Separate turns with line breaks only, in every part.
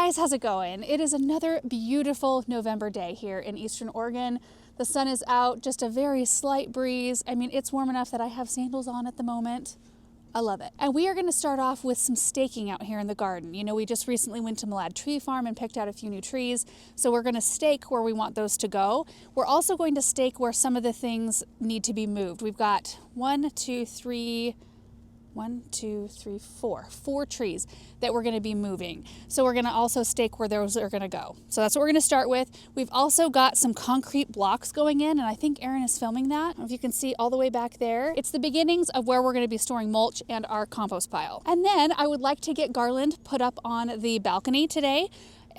guys, how's it going? It is another beautiful November day here in Eastern Oregon. The sun is out, just a very slight breeze. I mean, it's warm enough that I have sandals on at the moment. I love it. And we are going to start off with some staking out here in the garden. You know, we just recently went to Malad Tree Farm and picked out a few new trees. So we're going to stake where we want those to go. We're also going to stake where some of the things need to be moved. We've got four trees that we're going to be moving. So we're going to also stake where those are going to go. So that's what we're going to start with. We've also got some concrete blocks going in, and I think Erin is filming that. I don't know if you can see all the way back there. It's the beginnings of where we're going to be storing mulch and our compost pile. And then I would like to get Garland put up on the balcony today.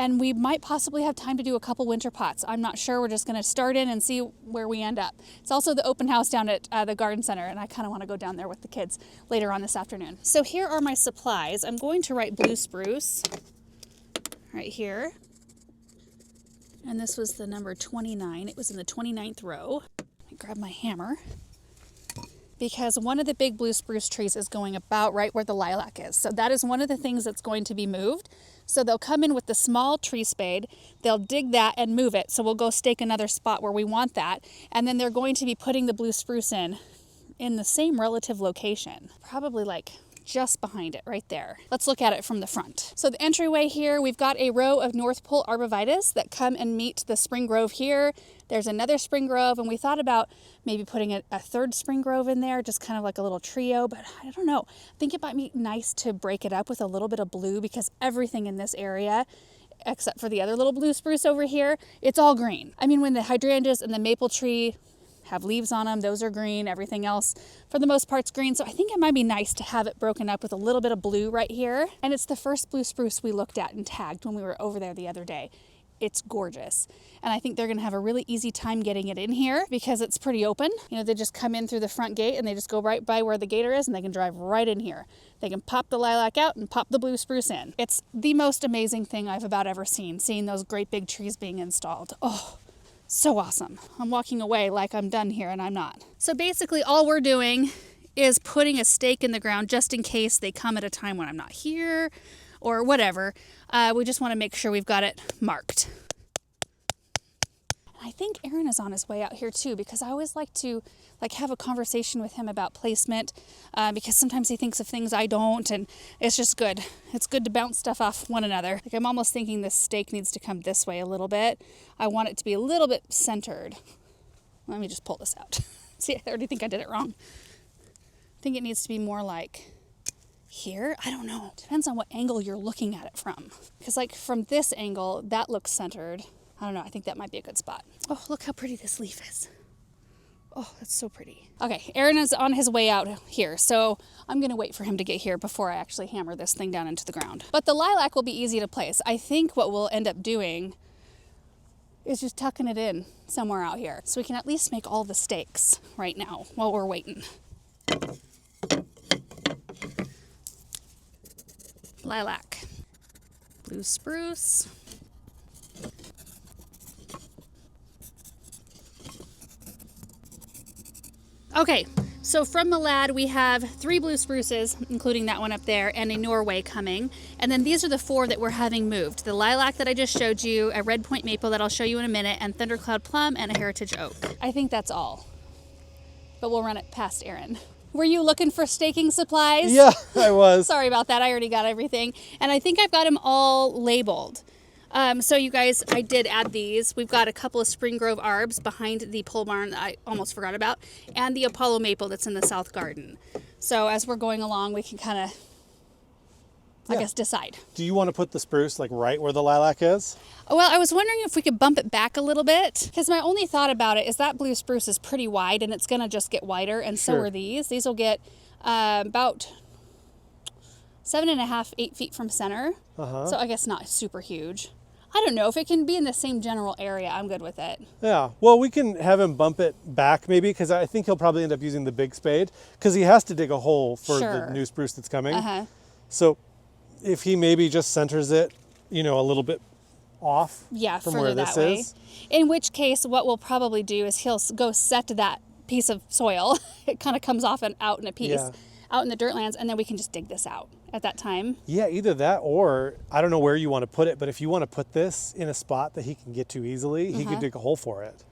And we might possibly have time to do a couple winter pots. I'm not sure. We're just going to start in and see where we end up. It's also the open house down at the garden center, and I kind of want to go down there with the kids later on this afternoon. So here are my supplies. I'm going to write blue spruce right here. And this was the number 29. It was in the 29th row. Let me grab my hammer, because one of the big blue spruce trees is going about right where the lilac is. So that is one of the things that's going to be moved. So they'll come in with the small tree spade, they'll dig that and move it. So we'll go stake another spot where we want that. And then they're going to be putting the blue spruce in the same relative location, probably like just behind it right there. Let's look at it from the front. So the entryway here, we've got a row of North Pole arborvitaes that come and meet the spring grove here. There's another spring grove, and we thought about maybe putting a third spring grove in there, just kind of like a little trio, but I don't know. I think it might be nice to break it up with a little bit of blue, because everything in this area, except for the other little blue spruce over here, it's all green. I mean, when the hydrangeas and the maple tree have leaves on them, those are green. Everything else for the most part's green. So I think it might be nice to have it broken up with a little bit of blue right here. And it's the first blue spruce we looked at and tagged when we were over there the other day. It's gorgeous. And I think they're gonna have a really easy time getting it in here because it's pretty open. You know, they just come in through the front gate and they just go right by where the gator is, and they can drive right in here. They can pop the lilac out and pop the blue spruce in. It's the most amazing thing I've about ever seen, seeing those great big trees being installed. Oh, so awesome. I'm walking away like I'm done here, and I'm not. So basically all we're doing is putting a stake in the ground just in case they come at a time when I'm not here or whatever. We just want to make sure we've got it marked. I think Aaron is on his way out here too, because I always like to have a conversation with him about placement, because sometimes he thinks of things I don't, and it's just good. It's good to bounce stuff off one another. Like, I'm almost thinking this stake needs to come this way a little bit. I want it to be a little bit centered. Let me just pull this out. See, I already think I did it wrong. I think it needs to be more like here. I don't know. Depends on what angle you're looking at it from. Because like from this angle, that looks centered. I don't know. I think that might be a good spot. Oh, look how pretty this leaf is. Oh, that's so pretty. Okay, Aaron is on his way out here, so I'm going to wait for him to get here before I actually hammer this thing down into the ground. But the lilac will be easy to place. I think what we'll end up doing is just tucking it in somewhere out here, so we can at least make all the stakes right now while we're waiting. Lilac, blue spruce, okay, so from Malad we have 3 blue spruces, including that one up there, and a Norway coming. And then these are the 4 that we're having moved. The lilac that I just showed you, a red point maple that I'll show you in a minute, and thundercloud plum, and a heritage oak. I think that's all, but we'll run it past Aaron. Were you looking for staking supplies?
Yeah, I was.
Sorry about that. I already got everything. And I think I've got them all labeled. So you guys, I did add these. We've got a couple of Spring Grove arbs behind the pole barn that I almost forgot about, and the Apollo maple that's in the south garden. So as we're going along, we can kind of, I guess, decide.
Do you want to put the spruce like right where the lilac is?
Well, I was wondering if we could bump it back a little bit, because my only thought about it is that blue spruce is pretty wide, and it's going to just get wider, and so are these. These will get about 7.5, 8 feet from center. So I guess not super huge. I don't know if it can be in the same general area. I'm good with it.
Yeah, well, we can have him bump it back maybe, because I think he'll probably end up using the big spade, because he has to dig a hole for the new spruce that's coming. So if he maybe just centers it, you know, a little bit off from where this is.
In which case, what we'll probably do is he'll go set that piece of soil. It kind of comes off and out in a piece, out in the dirt lands, and then we can just dig this out at that time.
Yeah, either that or I don't know where you want to put it, but if you want to put this in a spot that he can get to easily, he could dig a hole for it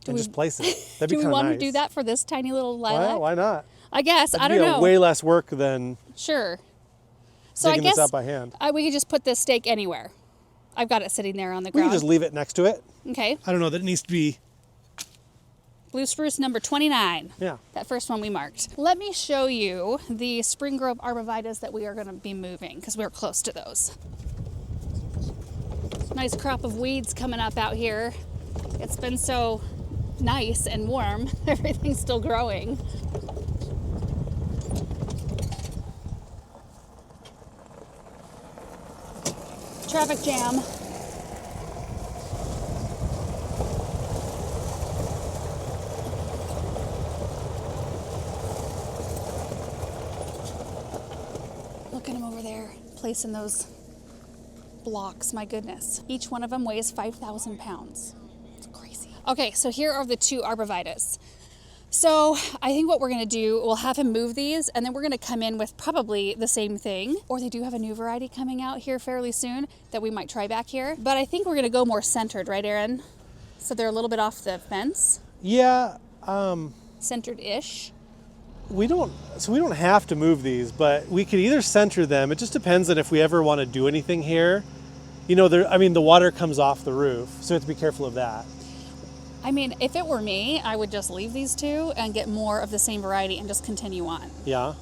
and just place it. That'd be kind of nice.
Do we want to do that for this tiny little lilac?
Well, why not?
I guess.
That'd
I don't know.
Way less work than
sure. So
digging
I guess
this out by hand.
We could just put this stake anywhere. I've got it sitting there on the
We
ground.
can just leave it next to it.
Okay.
I don't know that it needs to be.
Blue spruce number 29.
Yeah.
That first one we marked. Let me show you the Spring Grove arborvitaes that we are going to be moving because we're close to those. Nice crop of weeds coming up out here. It's been so nice and warm. Everything's still growing. Traffic jam. Look at them over there, placing those blocks. My goodness. Each one of them weighs 5,000 pounds. It's crazy. Okay, so here are the two arborvitaes. So I think what we're going to do, we'll have him move these, and then we're going to come in with probably the same thing. Or they do have a new variety coming out here fairly soon that we might try back here. But I think we're going to go more centered, right, Aaron? So they're a little bit off the fence.
Yeah.
Centered-ish.
We don't have to move these, but we could either center them. It just depends on if we ever want to do anything here. You know, the water comes off the roof, so we have to be careful of that.
I mean, if it were me, I would just leave these two and get more of the same variety and just continue on.
Yeah.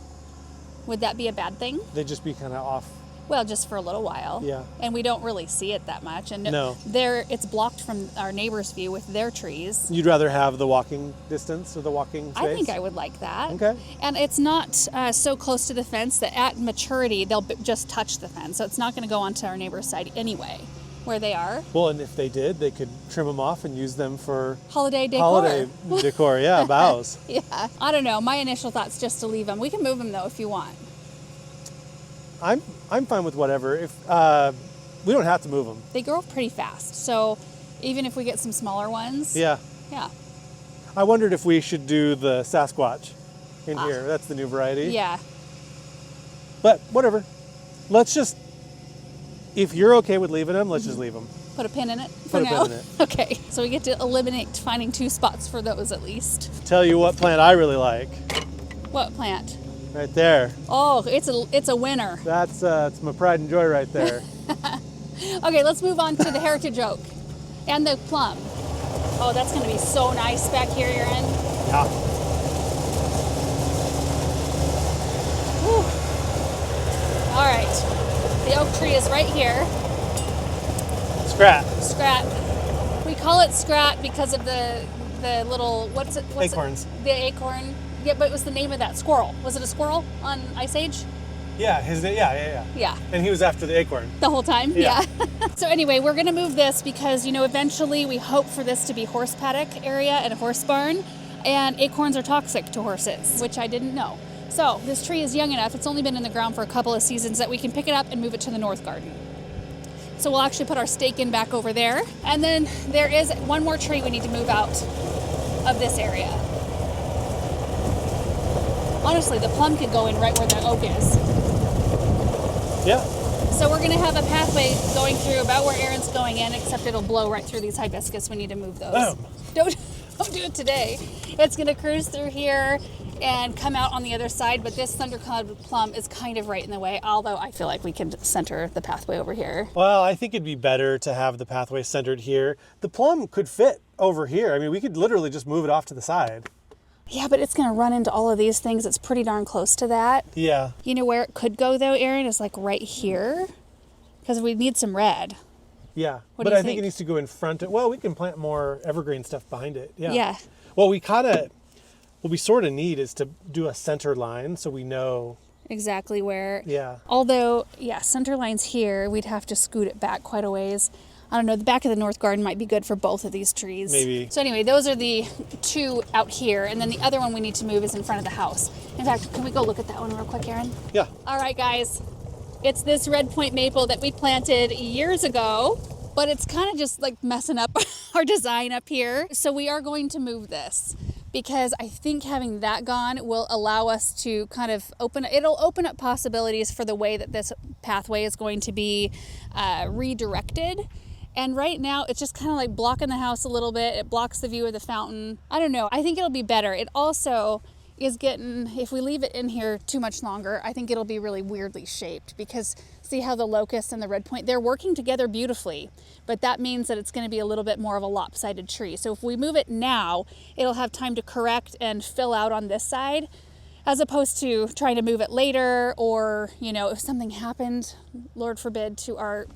Would that be a bad thing?
They'd just be kind of off.
Well, just for a little while.
Yeah.
And we don't really see it that much. And
no.
It's blocked from our neighbor's view with their trees.
You'd rather have the walking distance or the walking space?
I think I would like that.
Okay.
And it's not so close to the fence that at maturity, they'll just touch the fence. So it's not going to go onto our neighbor's side anyway, where they are.
Well, and if they did, they could trim them off and use them for
holiday decor.
Holiday decor, yeah, boughs.
Yeah. I don't know. My initial thought's just to leave them. We can move them, though, if you want.
I'm fine with whatever. If we don't have to move them.
They grow pretty fast, so even if we get some smaller ones.
Yeah.
Yeah.
I wondered if we should do the Sasquatch in here. That's the new variety.
Yeah.
But whatever. Let's just, if you're okay with leaving them, let's just leave them.
Put a pin in it for
Put
now.
a pin in it.
Okay, so we get to eliminate finding two spots for those at least.
Tell you what plant I really like.
What plant?
Right there.
Oh, it's a winner.
That's it's my pride and joy right there.
Okay, let's move on to the heritage oak and the plum. Oh, that's going to be so nice back here, Aaron.
Yeah.
Whew. All right, the oak tree is right here.
Scrat.
Scrat. We call it scrat because of the little what's
acorns.
The acorn. Yeah, but it was the name of that squirrel. Was it a squirrel on Ice Age?
Yeah, yeah.
Yeah.
And he was after the acorn.
The whole time?
Yeah.
So anyway, we're going to move this because, eventually we hope for this to be horse paddock area and a horse barn. And acorns are toxic to horses, which I didn't know. So this tree is young enough, it's only been in the ground for a couple of seasons, that we can pick it up and move it to the north garden. So we'll actually put our stake in back over there. And then there is one more tree we need to move out of this area. Honestly, the plum could go in right where the oak is.
Yeah.
So we're going to have a pathway going through about where Aaron's going in, except it'll blow right through these hibiscus. We need to move those.
Boom.
Don't do it today. It's going to cruise through here and come out on the other side, but this thundercloud plum is kind of right in the way, although I feel like we can center the pathway over here.
Well, I think it'd be better to have the pathway centered here. The plum could fit over here. I mean, we could literally just move it off to the side.
Yeah, but it's going to run into all of these things. It's pretty darn close to that.
Yeah.
You know where it could go, though, Aaron, is like right here, because we need some red.
Yeah,
what
but
do you
I think it needs to go in front. Well, we can plant more evergreen stuff behind it. Yeah.
Yeah.
Well, what we sort of need is to do a center line so we know
exactly where.
Yeah.
Although, yeah, center line's here. We'd have to scoot it back quite a ways. I don't know, the back of the north garden might be good for both of these trees.
Maybe.
So anyway, those are the two out here, and then the other one we need to move is in front of the house. In fact, can we go look at that one real quick, Aaron?
Yeah.
All right, guys. It's this red point maple that we planted years ago, but it's kind of just like messing up our design up here. So we are going to move this because I think having that gone will allow us to kind of it'll open up possibilities for the way that this pathway is going to be redirected. And right now it's just kind of like blocking the house a little bit. It blocks the view of the fountain. I don't know. I think it'll be better. It also is getting, if we leave it in here too much longer, I think it'll be really weirdly shaped, because see how the locust and the red point, they're working together beautifully, but that means that it's going to be a little bit more of a lopsided tree. So if we move it now, it'll have time to correct and fill out on this side, as opposed to trying to move it later, or, you know, if something happened, Lord forbid, to our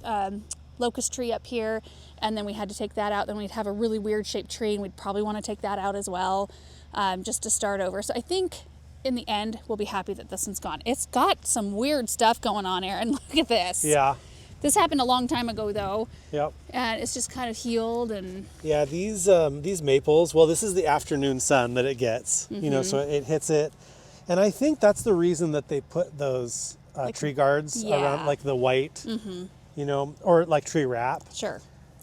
locust tree up here, and then we had to take that out, then we'd have a really weird shaped tree, and we'd probably want to take that out as well. Just to start over. So I think in the end, we'll be happy that this one's gone. It's got some weird stuff going on, Aaron. Look at this.
Yeah.
This happened a long time ago, though.
Yep.
And it's just kind of healed and...
Yeah, these maples, well, this is the afternoon sun that it gets, you know, so it hits it. And I think that's the reason that they put those tree guards around, like the white, you know, or like tree wrap.
Sure.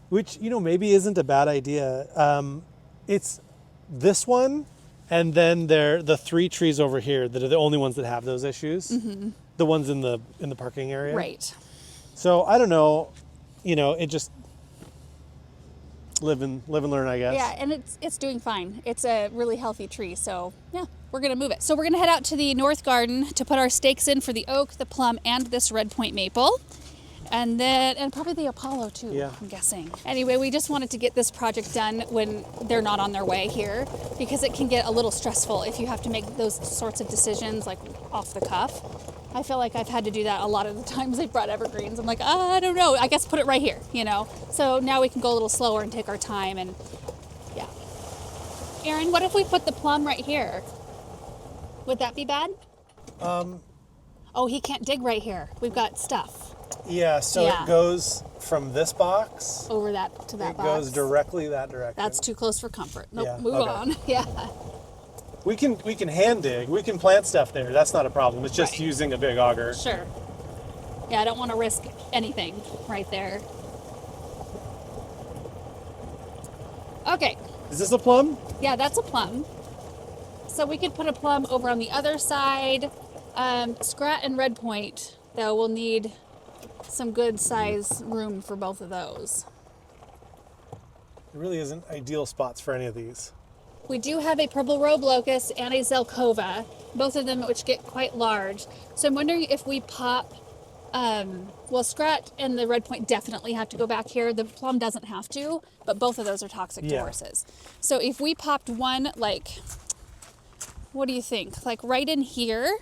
Which, you know, maybe isn't a bad idea. It's this one, and then the 3 trees over here that are the only ones that have those issues. The ones in the parking area.
Right.
So I don't know, you know, it just live and learn, I guess.
Yeah, and it's doing fine. It's a really healthy tree, so yeah, we're gonna move it. So we're gonna head out to the north garden to put our stakes in for the oak, the plum, and this red point maple. And probably the Apollo too,
yeah.
I'm guessing. Anyway, we just wanted to get this project done when they're not on their way here, because it can get a little stressful if you have to make those sorts of decisions like off the cuff. I feel like I've had to do that a lot of the times they've brought evergreens. I'm like, I don't know, I guess put it right here, you know? So now we can go a little slower and take our time, and yeah. Aaron, what if we put the plum right here? Would that be bad? Oh, he can't dig right here. We've got stuff.
Yeah, so it goes from this box
over that to that
it
box.
It goes directly that direction.
That's too close for comfort. Nope,
yeah,
move on. Yeah.
We can hand dig. We can plant stuff there. That's not a problem. It's just using a big auger.
Sure. Yeah, I don't want to risk anything right there. Okay.
Is this a plum?
Yeah, that's a plum. So we could put a plum over on the other side. Scrat and red point, though, we'll need some good size room for both of those.
It really isn't ideal spots for any of these.
We do have a purple robe locust and a zelkova, both of them which get quite large. So I'm wondering if we pop, well, Scrat and the red point definitely have to go back here. The plum doesn't have to, but both of those are toxic to horses. So if we popped one, like, what do you think? Like right in here,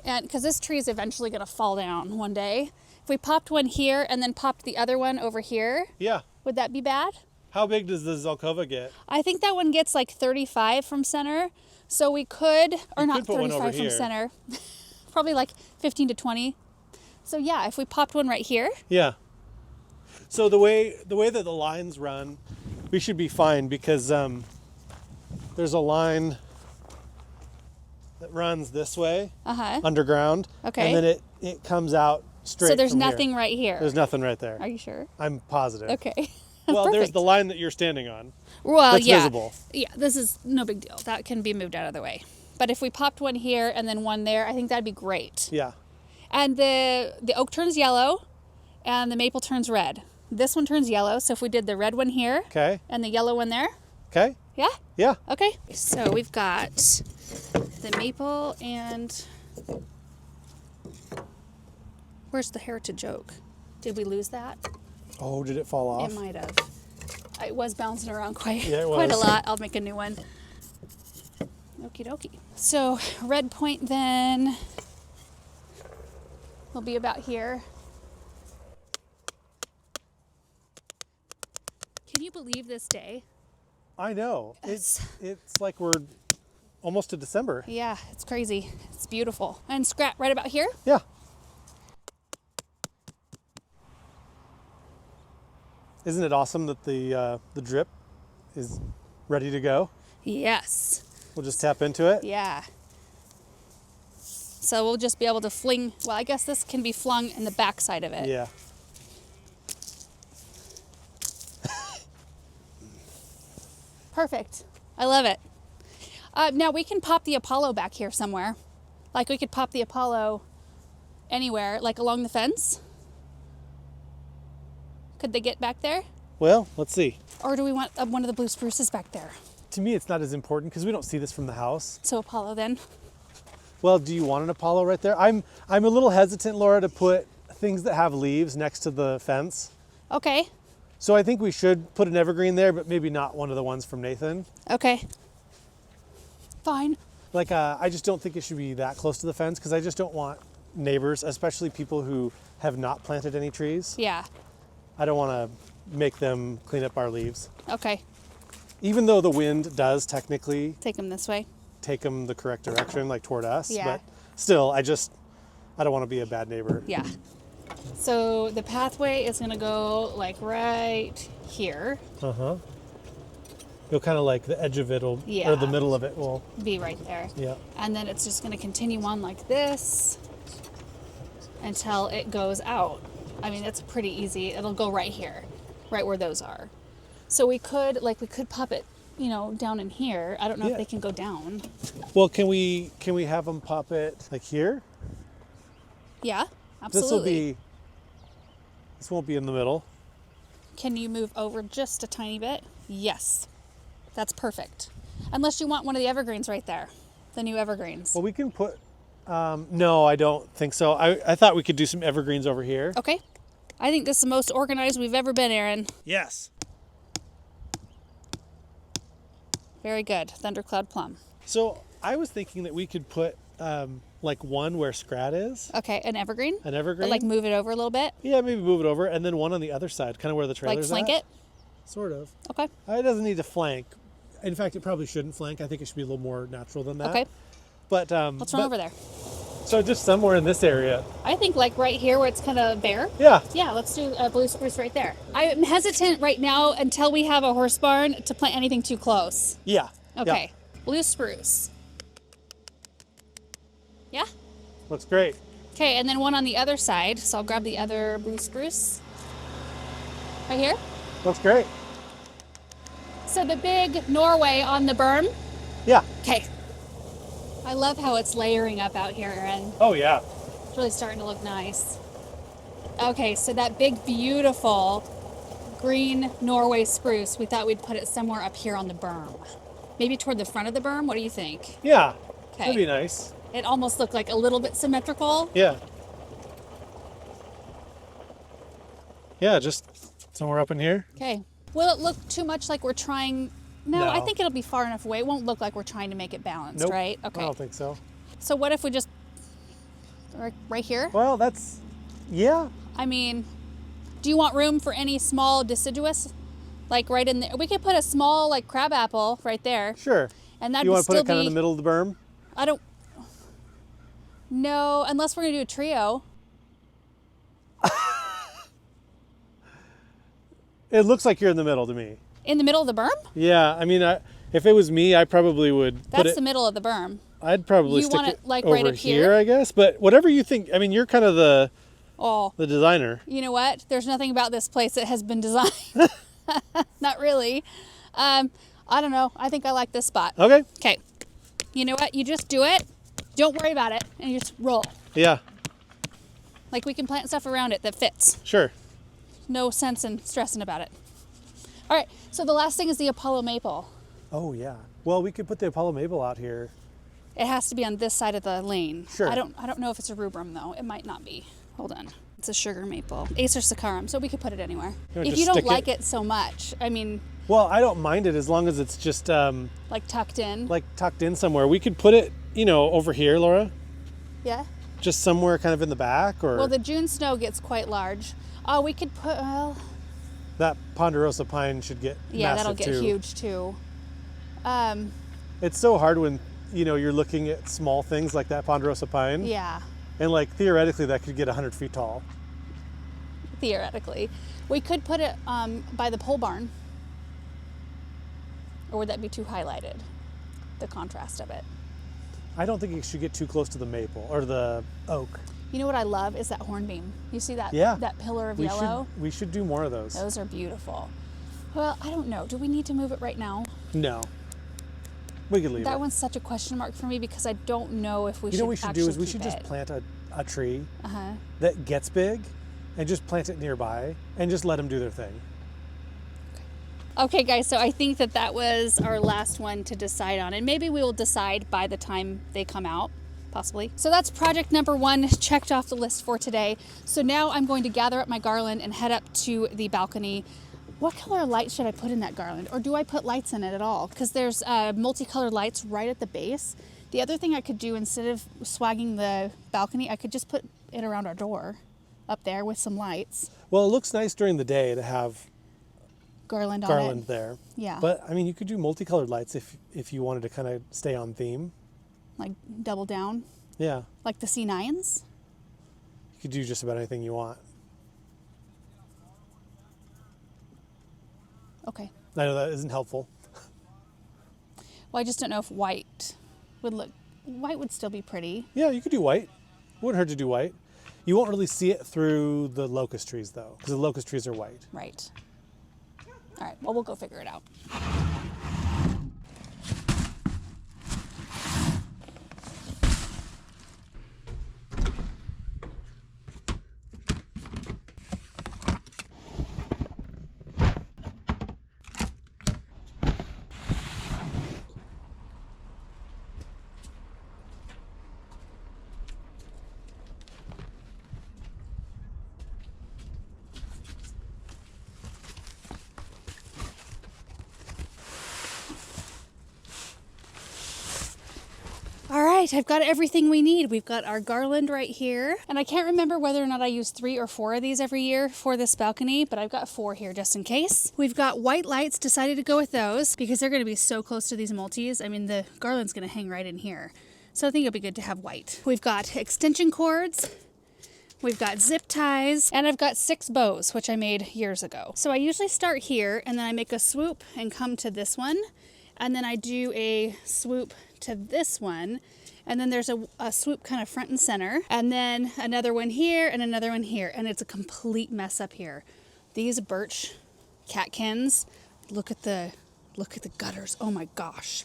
and because this tree is eventually going to fall down one day. If we popped one here and then popped the other one over here, would that be bad?
How big does the zelkova get?
I think that one gets like 35 from center. So we could, or not 35 from center, probably like 15 to 20. So yeah, if we popped one right here.
Yeah. So the way that the lines run, we should be fine, because there's a line that runs this way, underground. Okay. And then it comes out straight.
So there's nothing right here.
There's nothing right there.
Are you sure?
I'm positive.
Okay.
Well, there's the line that you're standing on.
Well,
that's visible.
Yeah, this is no big deal. That can be moved out of the way. But if we popped one here and then one there, I think that'd be great.
Yeah.
And the oak turns yellow and the maple turns red. This one turns yellow, so if we did the red one here and the yellow one there.
Okay.
Yeah?
Yeah.
Okay. So we've got the maple and... Where's the heritage oak? Did we lose that?
Oh, did it fall off?
It might have. It was bouncing around quite a lot. I'll make a new one. Okie dokie. So red point then will be about here. Can you believe this day?
I know. It's like we're almost to December.
Yeah, it's crazy. It's beautiful. And Scrat right about here?
Yeah. Isn't it awesome that the drip is ready to go?
Yes.
We'll just tap into it?
Yeah. So we'll just be able to fling, well, I guess this can be flung in the back side of it.
Yeah.
Perfect. I love it. Now we can pop the Apollo back here somewhere. Like we could pop the Apollo anywhere, like along the fence. Could they get back there?
Well, let's see.
Or do we want one of the blue spruces back there?
To me, it's not as important because we don't see this from the house.
So Apollo then?
Well, do you want an Apollo right there? I'm a little hesitant, Laura, to put things that have leaves next to the fence.
Okay.
So I think we should put an evergreen there, but maybe not one of the ones from Nathan.
Okay. Fine.
Like, I just don't think it should be that close to the fence because I just don't want neighbors, especially people who have not planted any trees.
Yeah.
I don't want to make them clean up our leaves.
Okay.
Even though the wind does technically
Take them this way.
take them the correct direction, like toward us.
Yeah.
But still, I don't want to be a bad neighbor.
Yeah. So the pathway is going to go like right here.
Uh-huh. You'll kind of like the edge of it will,
Yeah.
or the middle of it will.
Be right there.
Yeah.
And then it's just going to continue on like this until it goes out. I mean, it's pretty easy. It'll go right here, right where those are. So we could pop it, down in here. I don't know if they can go down.
Well, can we have them pop it like here?
Yeah, absolutely.
This won't be in the middle.
Can you move over just a tiny bit? Yes. That's perfect. Unless you want one of the evergreens right there. The new evergreens.
Well, we can put, no, I don't think so. I thought we could do some evergreens over here.
Okay. I think this is the most organized we've ever been, Aaron.
Yes.
Very good. Thundercloud plum.
So I was thinking that we could put like one where Scrat is.
Okay, an evergreen?
An evergreen?
But like move it over a little bit?
Yeah, maybe move it over, and then one on the other side, kind of where the trailer's
Like flank
at.
it?
Sort of.
Okay.
It doesn't need to flank. In fact, it probably shouldn't flank. I think it should be a little more natural than that.
Okay.
But
Let's run over there.
So just somewhere in this area.
I think like right here where it's kind of bare.
Yeah.
Yeah, let's do a blue spruce right there. I'm hesitant right now until we have a horse barn to plant anything too close.
Yeah.
Okay.
Yeah.
Blue spruce. Yeah?
Looks great.
Okay, and then one on the other side. So I'll grab the other blue spruce. Right here.
Looks great.
So the big Norway on the berm.
Yeah.
Okay. I love how it's layering up out here, Aaron.
Oh, yeah.
It's really starting to look nice. Okay, so that big, beautiful green Norway spruce, we thought we'd put it somewhere up here on the berm. Maybe toward the front of the berm? What do you think?
Yeah.
Okay.
That'd be nice.
It almost looked like a little bit symmetrical.
Yeah. Yeah, just somewhere up in here.
Okay. Will it look too much like we're trying? No, I
No.
think it'll be far enough away. It won't look like we're trying to make it balanced,
Nope.
right? Okay.
I don't think so.
So what if we just, right here?
Well, yeah.
I mean, do you want room for any small deciduous? Like right in there? We could put a small like crabapple right there.
Sure.
And that'd
You want to put
still
it kind of
be,
in the middle of the berm?
I don't, no, unless we're gonna do a trio.
It looks like you're in the middle to me.
In the middle of the berm?
Yeah, I mean, if it was me, I probably would put
That's
it.
the middle of the berm.
I'd probably
You
stick
want
it
it, like,
over
right up here?
I guess. But whatever you think. I mean, you're kind of the
Oh,
designer.
you know what? There's nothing about this place that has been designed. Not really. I don't know. I think I like this spot.
Okay.
Okay. You know what? You just do it. Don't worry about it. And you just roll.
Yeah.
Like we can plant stuff around it that fits.
Sure.
No sense in stressing about it. All right. So the last thing is the Apollo maple.
Oh yeah. Well, we could put the Apollo maple out here.
It has to be on this side of the lane.
Sure.
I don't know if it's a rubrum though. It might not be. Hold on. It's a sugar maple. Acer saccharum, so we could put it anywhere.
You know,
If
just
you don't
stick
like it so much, I mean,
Well, I don't mind it as long as it's just
like tucked in.
like tucked in somewhere. We could put it, over here, Laura.
Yeah.
Just somewhere kind of in the back, or
Well, the June snow gets quite large. Oh, we could put, well,
that ponderosa pine should get
yeah,
massive
that'll get
too.
huge too.
It's so hard when you're looking at small things like that ponderosa pine.
Yeah,
And like theoretically, that could get 100 feet tall.
theoretically. We could put it by the pole barn. Or would that be too highlighted? The contrast of it.
I don't think it should get too close to the maple or the oak.
You know what I love is that hornbeam. You see that?
Yeah.
That pillar of
We
yellow?
should do more of those.
Those are beautiful. Well, I don't know. Do we need to move it right now?
No. We could leave
That
it.
one's such a question mark for me because I don't know if we should.
You know what we should do is we should
keep
just
it.
plant a tree that gets big and just plant it nearby and just let them do their thing.
Okay guys, so I think that was our last one to decide on, and maybe we will decide by the time they come out, possibly. So that's project number 1 checked off the list for today. So now I'm going to gather up my garland and head up to the balcony. What color light should I put in that garland, or do I put lights in it at all? Because there's multicolored lights right at the base. The other thing I could do, instead of swagging the balcony, I could just put it around our door up there with some lights.
Well, it looks nice during the day to have
Garland
there.
Yeah.
But I mean, you could do multicolored lights if you wanted to kind of stay on theme.
Like double down?
Yeah.
Like the C9s?
You could do just about anything you want.
Okay.
I know that isn't helpful.
Well, I just don't know if white would still be pretty.
Yeah, you could do white. Wouldn't hurt to do white. You won't really see it through the locust trees though, because the locust trees are white.
Right. All right, well, we'll go figure it out. All right, I've got everything we need. We've got our garland right here. And I can't remember whether or not I use 3 or 4 of these every year for this balcony, but I've got 4 here just in case. We've got white lights, decided to go with those because they're gonna be so close to these multis. I mean, the garland's gonna hang right in here. So I think it'll be good to have white. We've got extension cords. We've got zip ties, and I've got 6 bows, which I made years ago. So I usually start here, and then I make a swoop and come to this one, and then I do a swoop to this one, and then there's a swoop kind of front and center, and then another one here and another one here, and it's a complete mess up here. These birch catkins, look at the gutters. Oh my gosh.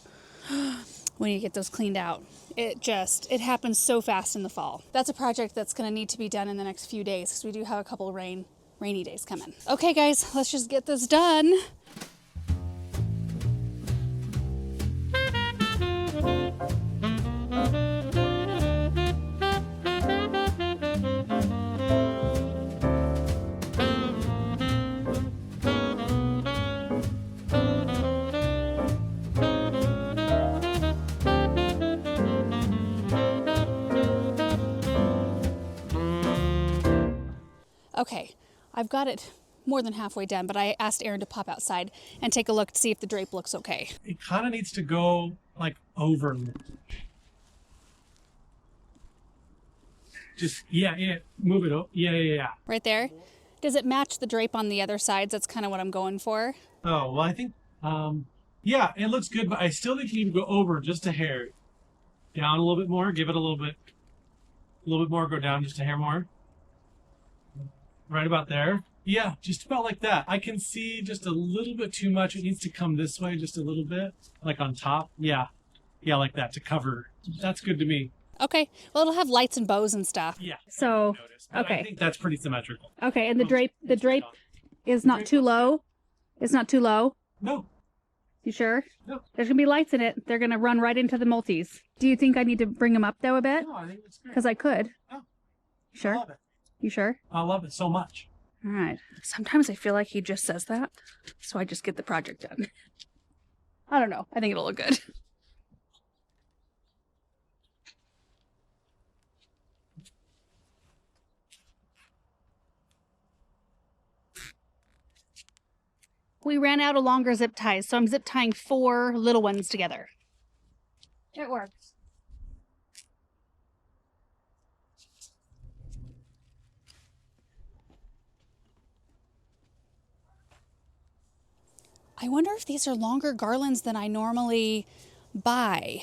When you get those cleaned out, it happens so fast in the fall. That's a project that's going to need to be done in the next few days because we do have a couple of rainy days coming. Okay guys, let's just get this done. Okay, I've got it more than halfway done, but I asked Aaron to pop outside and take a look to see if the drape looks okay.
It kind of needs to go like over. Just, yeah, move it up. Yeah.
Right there? Does it match the drape on the other sides? That's kind of what I'm going for.
Oh, well, I think, yeah, it looks good, but I still think you need to go over just a hair. Down a little bit more, give it a little bit more, go down just a hair more. Right about there. Yeah, just about like that. I can see just a little bit too much. It needs to come this way just a little bit, like on top. Yeah, like that to cover. That's good to me.
Okay, well, it'll have lights and bows and stuff.
Yeah.
So, okay.
I think that's pretty symmetrical.
Okay, and the drape is not too low? It's not too low?
No.
You sure?
No.
There's gonna be lights in it. They're gonna run right into the multis. Do you think I need to bring them up though a bit?
No, I think it's great.
Because I could.
No.
Sure?
I love it.
You sure?
I love it so much.
All right. Sometimes I feel like he just says that, so I just get the project done. I don't know. I think it'll look good. We ran out of longer zip ties, so I'm zip tying 4 little ones together. It works. I wonder if these are longer garlands than I normally buy,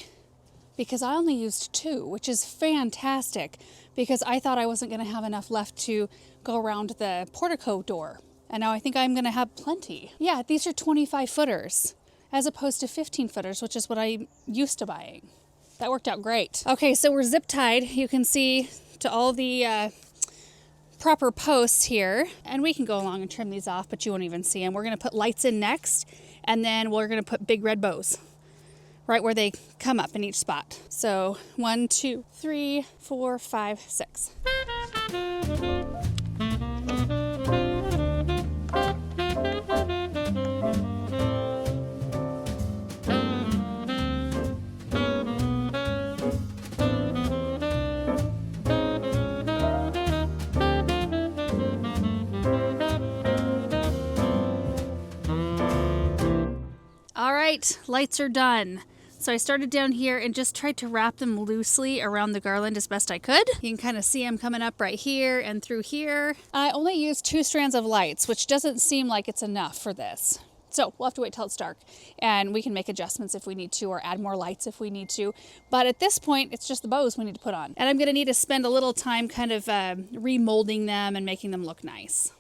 because I only used 2, which is fantastic because I thought I wasn't going to have enough left to go around the portico door. And now I think I'm going to have plenty. Yeah, these are 25 footers. as opposed to 15 footers, which is what I'm used to buying. That worked out great. Okay, so we're zip tied. You can see to all the proper posts here, and we can go along and trim these off, but you won't even see them. We're gonna put lights in next, and then we're gonna put big red bows right where they come up in each spot. So 1, 2, 3, 4, 5, 6. All right, lights are done. So I started down here and just tried to wrap them loosely around the garland as best I could. You can kind of see them coming up right here and through here. I only used 2 strands of lights, which doesn't seem like it's enough for this. So we'll have to wait till it's dark, and we can make adjustments if we need to, or add more lights if we need to. But at this point, it's just the bows we need to put on. And I'm gonna need to spend a little time kind of remolding them and making them look nice.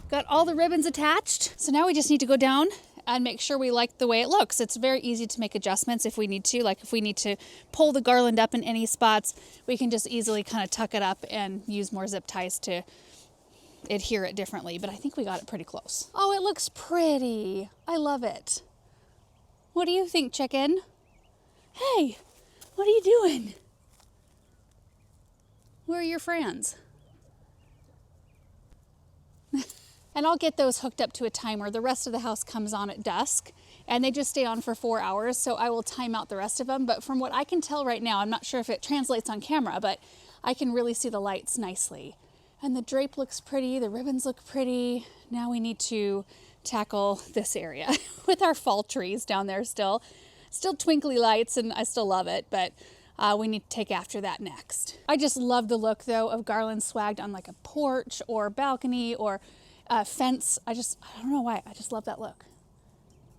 Got all the ribbons attached. So now we just need to go down and make sure we like the way it looks. It's very easy to make adjustments if we need to. Like if we need to pull the garland up in any spots, we can just easily kind of tuck it up and use more zip ties to adhere it differently. But I think we got it pretty close. Oh, it looks pretty. I love it. What do you think, chicken? Hey, what are you doing? Where are your friends? And I'll get those hooked up to a timer. The rest of the house comes on at dusk, and they just stay on for 4 hours, so I will time out the rest of them. But from what I can tell right now, I'm not sure if it translates on camera, but I can really see the lights nicely. And the drape looks pretty, the ribbons look pretty. Now we need to tackle this area with our fall trees down there still. Still twinkly lights, and I still love it, but we need to take after that next. I just love the look, though, of garland swagged on like a porch or balcony or fence. I don't know why, I just love that look.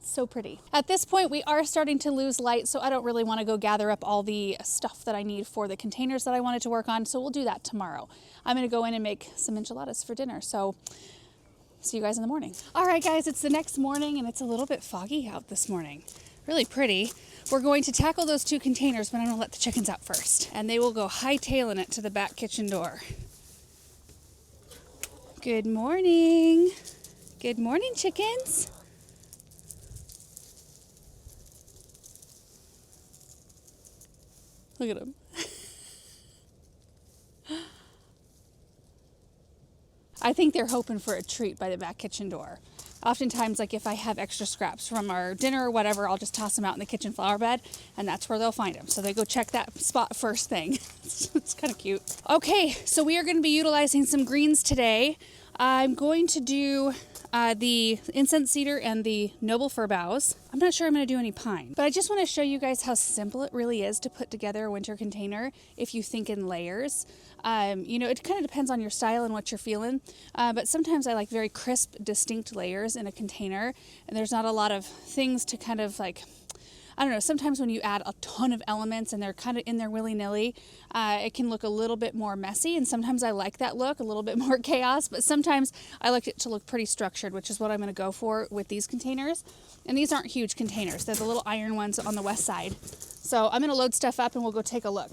So pretty. At this point, we are starting to lose light, so I don't really want to go gather up all the stuff that I need for the containers that I wanted to work on, so we'll do that tomorrow. I'm going to go in and make some enchiladas for dinner, so see you guys in the morning. All right, guys, it's the next morning, and it's a little bit foggy out this morning. Really pretty. We're going to tackle those 2 containers, but I'm going to let the chickens out first, and they will go hightailing it to the back kitchen door. Good morning. Good morning, chickens. Look at them. I think they're hoping for a treat by the back kitchen door. Oftentimes, like if I have extra scraps from our dinner or whatever, I'll just toss them out in the kitchen flower bed, and that's where they'll find them. So they go check that spot first thing. It's kind of cute. Okay, so we are going to be utilizing some greens today. I'm going to do the incense cedar and the noble fir boughs. I'm not sure I'm going to do any pine, but I just want to show you guys how simple it really is to put together a winter container if you think in layers. You know, it kind of depends on your style and what you're feeling, but sometimes I like very crisp, distinct layers in a container, and there's not a lot of things to kind of like, I don't know, sometimes when you add a ton of elements and they're kind of in there willy-nilly, it can look a little bit more messy, and sometimes I like that look, a little bit more chaos, but sometimes I like it to look pretty structured, which is what I'm going to go for with these containers. And these aren't huge containers. They're the little iron ones on the west side. So I'm going to load stuff up and we'll go take a look.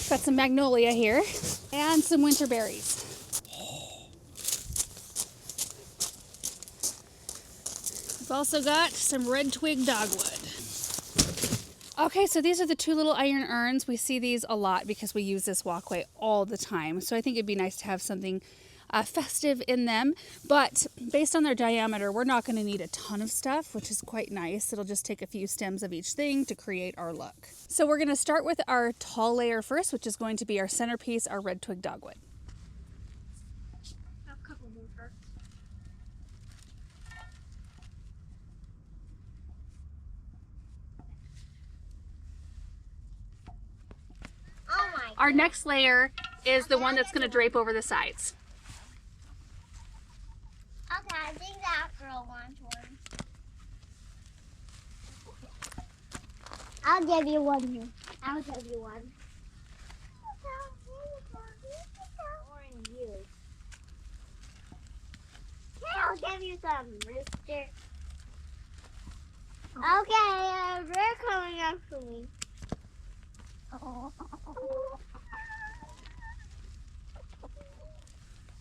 Got some magnolia here and some winter berries. We've also got some red twig dogwood. Okay, so these are the 2 little iron urns. We see these a lot because we use this walkway all the time. So I think it'd be nice to have something festive in them, but based on their diameter, we're not going to need a ton of stuff, which is quite nice. It'll just take a few stems of each thing to create our look. So we're going to start with our tall layer first, which is going to be our centerpiece, our red twig dogwood.
A couple more first. Oh my.
Our next layer is the one that's going to drape over the sides.
Okay, I think that girl wants one. I'll give you one here. I'll give you one. Or in you. Okay, I'll give you some, Rooster. Okay, they're coming after me.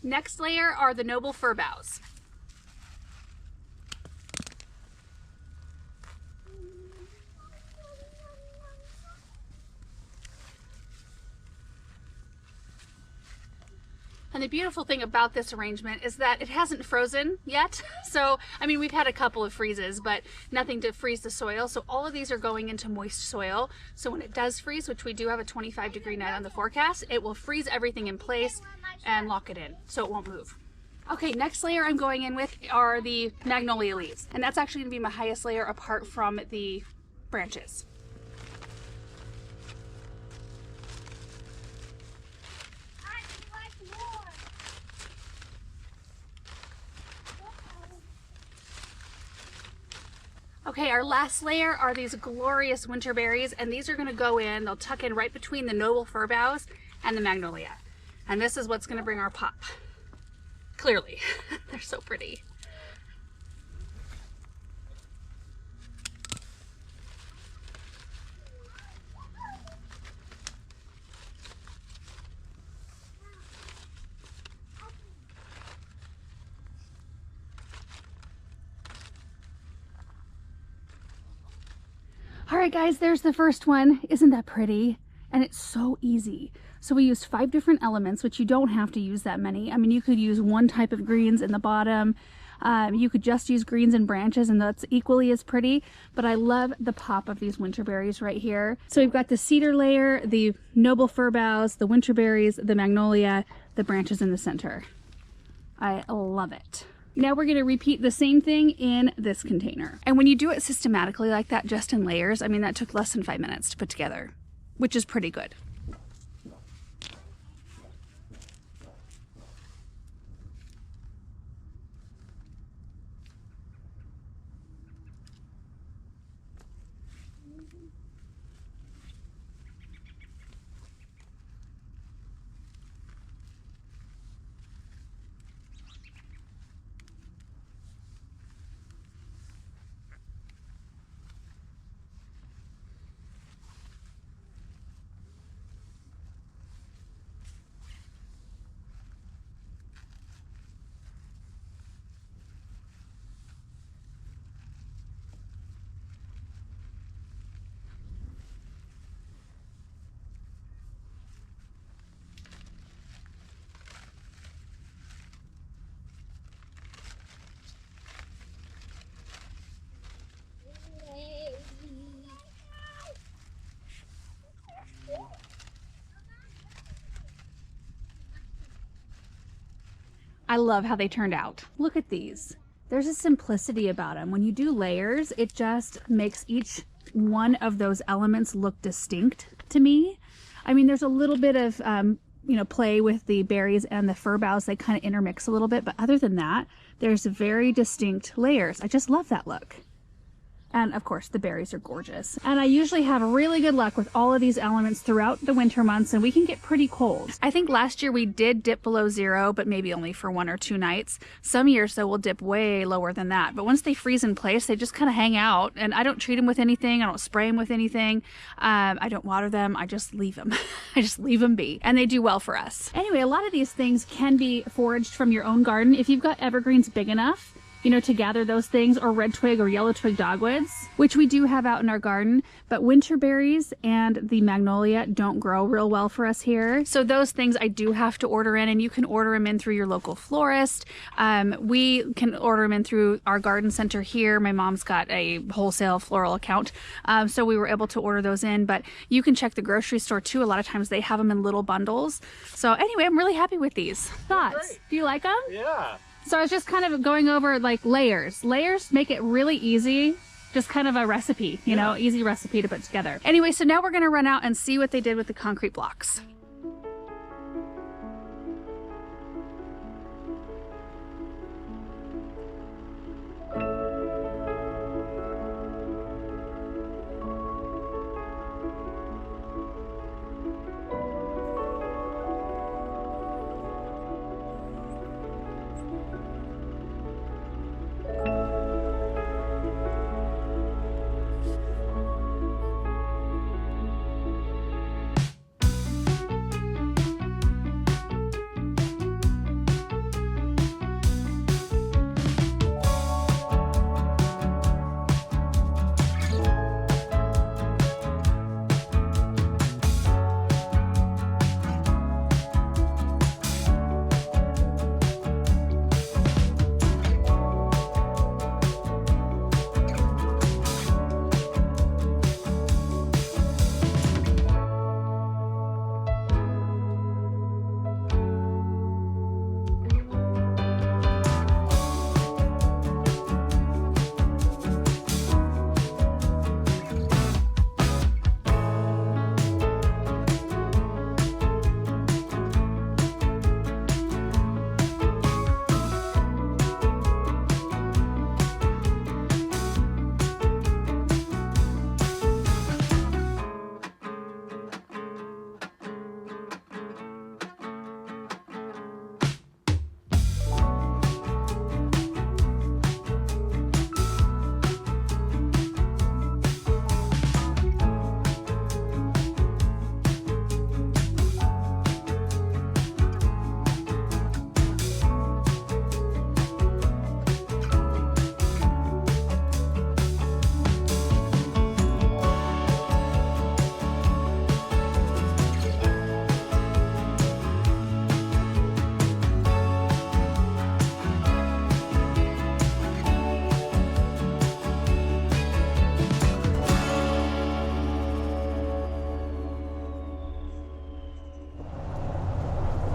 Next layer are the noble fir boughs. And the beautiful thing about this arrangement is that it hasn't frozen yet. So, I mean, we've had a couple of freezes, but nothing to freeze the soil. So all of these are going into moist soil. So when it does freeze, which we do have a 25-degree night on the forecast, it will freeze everything in place and lock it in so it won't move. Okay, next layer I'm going in with are the magnolia leaves. And that's actually gonna be my highest layer apart from the branches. Okay, our last layer are these glorious winter berries, and these are gonna go in, they'll tuck in right between the noble fir boughs and the magnolia. And this is what's gonna bring our pop. Clearly, they're so pretty. All right, guys, there's the first one. Isn't that pretty? And it's so easy. So we used 5 different elements, which you don't have to use that many. I mean, you could use one type of greens in the bottom. You could just use greens and branches, and that's equally as pretty. But I love the pop of these winter berries right here. So we've got the cedar layer, the noble fir boughs, the winter berries, the magnolia, the branches in the center. I love it. Now we're going to repeat the same thing in this container. And when you do it systematically like that, just in layers, I mean, that took less than 5 minutes to put together, which is pretty good. I love how they turned out. Look at these. There's a simplicity about them. When you do layers, it just makes each one of those elements look distinct to me. I mean, there's a little bit of, play with the berries and the fir boughs. They kind of intermix a little bit, but other than that, there's very distinct layers. I just love that look. And of course, the berries are gorgeous. And I usually have really good luck with all of these elements throughout the winter months, and we can get pretty cold. I think last year we did dip below 0, but maybe only for 1 or 2 nights. Some years though, we'll dip way lower than that. But once they freeze in place, they just kind of hang out, and I don't treat them with anything. I don't spray them with anything. I don't water them. I just leave them. I just leave them be, and they do well for us. Anyway, a lot of these things can be foraged from your own garden. If you've got evergreens big enough, to gather those things, or red twig or yellow twig dogwoods, which we do have out in our garden, but winter berries and the magnolia don't grow real well for us here. So those things I do have to order in, and you can order them in through your local florist. We can order them in through our garden center here. My mom's got a wholesale floral account, so we were able to order those in, but you can check the grocery store too. A lot of times they have them in little bundles. So anyway, I'm really happy with these. Thoughts? Do you like them?
Yeah.
So I was just kind of going over like layers. Layers make it really easy. Just kind of a recipe, easy recipe to put together. Anyway, so now we're gonna run out and see what they did with the concrete blocks.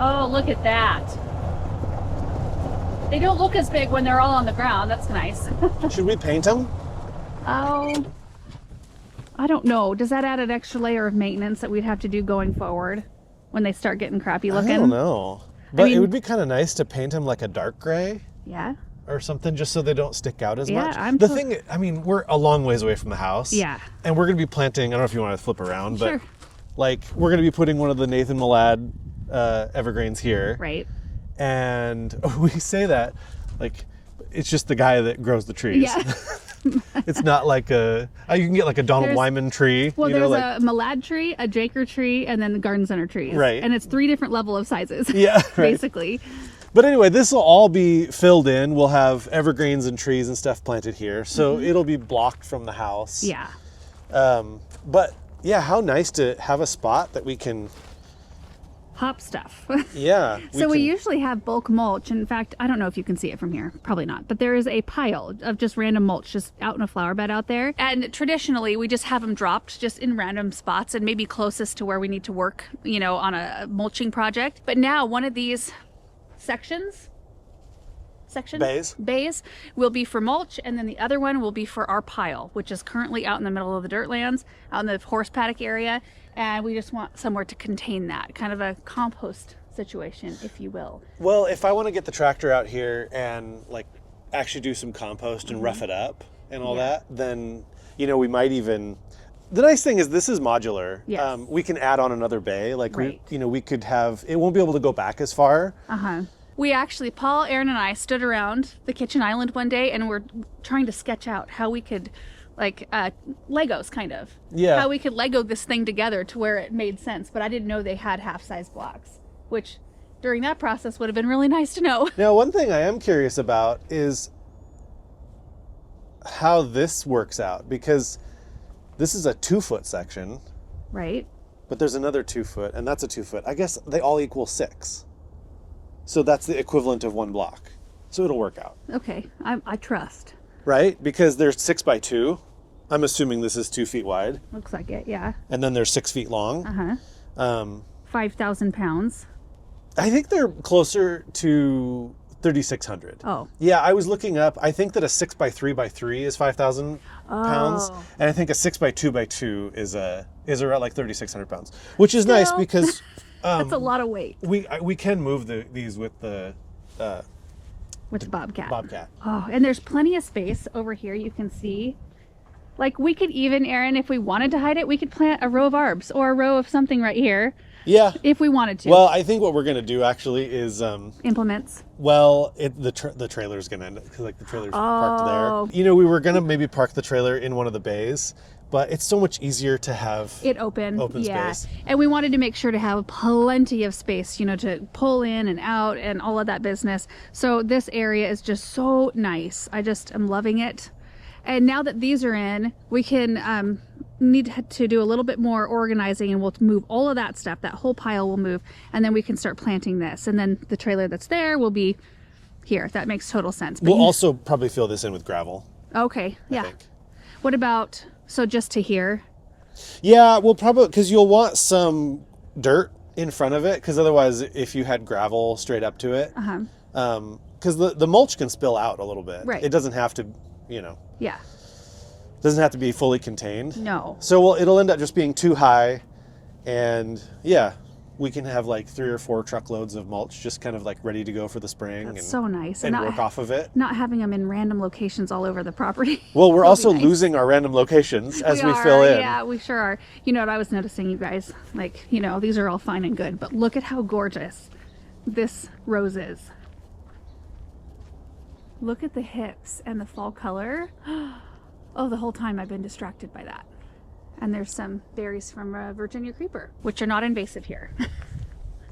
Oh, look at that. They don't look as big when they're all on the ground. That's nice.
Should we paint them?
Oh, I don't know. Does that add an extra layer of maintenance that we'd have to do going forward when they start getting crappy looking?
I don't know. But it would be kind of nice to paint them like a dark gray.
Yeah.
Or something, just so they don't stick out as much.
Yeah,
we're a long ways away from the house.
Yeah.
And we're going to be planting, I don't know if you want to flip around, but
Sure.
like we're going to be putting one of the Nathan Milad evergreens here.
Right.
And we say that like it's just the guy that grows the trees.
Yeah.
It's not like you can get like a Donald Wyman tree.
Well, there's a Milad tree, a Jaker tree, and then the garden center trees.
Right.
And it's 3 different level of sizes.
Yeah, right.
Basically.
But anyway, this will all be filled in. We'll have evergreens and trees and stuff planted here. So it'll be blocked from the house.
Yeah.
But yeah, how nice to have a spot that we can
Hop stuff.
Yeah.
We usually have bulk mulch. In fact, I don't know if you can see it from here. Probably not. But there is a pile of just random mulch just out in a flower bed out there. And traditionally, we just have them dropped just in random spots and maybe closest to where we need to work, on a mulching project. But now one of these bays will be for mulch, and then the other one will be for our pile, which is currently out in the middle of the dirt lands, out in the horse paddock area, and we just want somewhere to contain that, kind of a compost situation, if you will.
Well, if I want to get the tractor out here and like actually do some compost and rough it up and all that, then we might even. The nice thing is this is modular.
Yes.
We can add on another bay. Like
right.
we could have. It won't be able to go back as far.
We actually, Paul, Aaron, and I stood around the kitchen island one day and we're trying to sketch out how we could, Legos kind of.
Yeah.
How we could Lego this thing together to where it made sense. But I didn't know they had half-size blocks, which during that process would have been really nice to know.
Now, one thing I am curious about is how this works out, because this is a 2-foot section,
Right.
but there's another 2 foot, and that's a 2 foot. I guess they all equal 6. So that's the equivalent of 1 block. So it'll work out.
Okay, I trust.
Right? Because there's 6 by 2. I'm assuming this is 2 feet wide.
Looks like it, yeah.
And then they're 6 feet long.
5,000 pounds.
I think they're closer to 3,600.
Oh.
Yeah, I was looking up. I think that a 6 by 3 by 3 is 5,000 pounds, and I think a 6 by 2 by 2 is around like 3,600 pounds, which is nice because
That's a lot of weight.
we can move these with the
Bobcat.
Bobcat.
Oh, and there's plenty of space over here. You can see. Like we could even, Aaron, if we wanted to hide it, we could plant a row of arbs or a row of something right here.
Yeah.
If we wanted to.
Well, I think what we're gonna do actually is
implements.
well, the trailer's gonna end because like the trailer's parked there. You know, we were gonna maybe park the trailer in one of the bays, but it's so much easier to have
it open
space.
And we wanted to make sure to have plenty of space, you know, to pull in and out and all of that business. So this area is just so nice. I just am loving it. And now that these are in, we can need to do a little bit more organizing, and we'll move all of that stuff. That whole pile will move, and then we can start planting this. And then the trailer that's there will be here. That makes total sense. But
we'll also probably fill this in with gravel.
Okay, yeah.
I think.
What about, so just to here?
Yeah, we'll probably, because you'll want some dirt in front of it, because otherwise if you had gravel straight up to it, because the mulch can spill out a little bit.
Right.
It doesn't have to, you know.
Yeah.
Doesn't have to be fully contained.
No.
So it'll end up just being too high, and yeah, we can have like 3 or 4 truckloads of mulch just kind of like ready to go for the spring.
That's
and
so nice.
And work off of it.
Not having them in random locations all over the property.
Well, we're also losing our random locations as we fill in.
Yeah, we sure are. You know what I was noticing, you guys? Like, you know, these are all fine and good, but look at how gorgeous this rose is. Look at the hips and the fall color. Oh, the whole time I've been distracted by that. And there's some berries from Virginia creeper, which are not invasive here.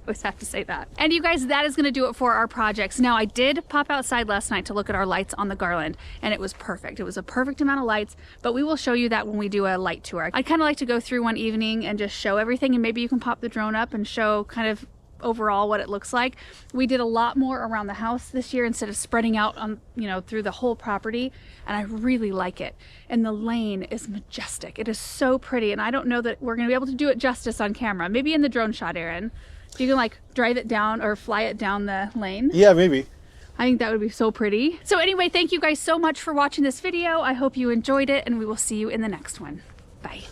Always have to say that. And you guys, that is going to do it for our projects. Now, I did pop outside last night to look at our lights on the Garland, and it was perfect. It was a perfect amount of lights, but we will show you that when we do a light tour. I'd kind of like to go through one evening and just show everything, and maybe you can pop the drone up and show kind of overall what it looks like. We did a lot more around the house this year instead of spreading out on, you know, through the whole property, and I really like it. And the lane is majestic. It is so pretty, and I don't know that we're gonna be able to do it justice on camera. Maybe in the drone shot, Aaron. You can like drive it down or fly it down the lane.
Yeah, maybe.
I think that would be so pretty. So anyway, thank you guys so much for watching this video. I hope you enjoyed it, and we will see you in the next one. Bye.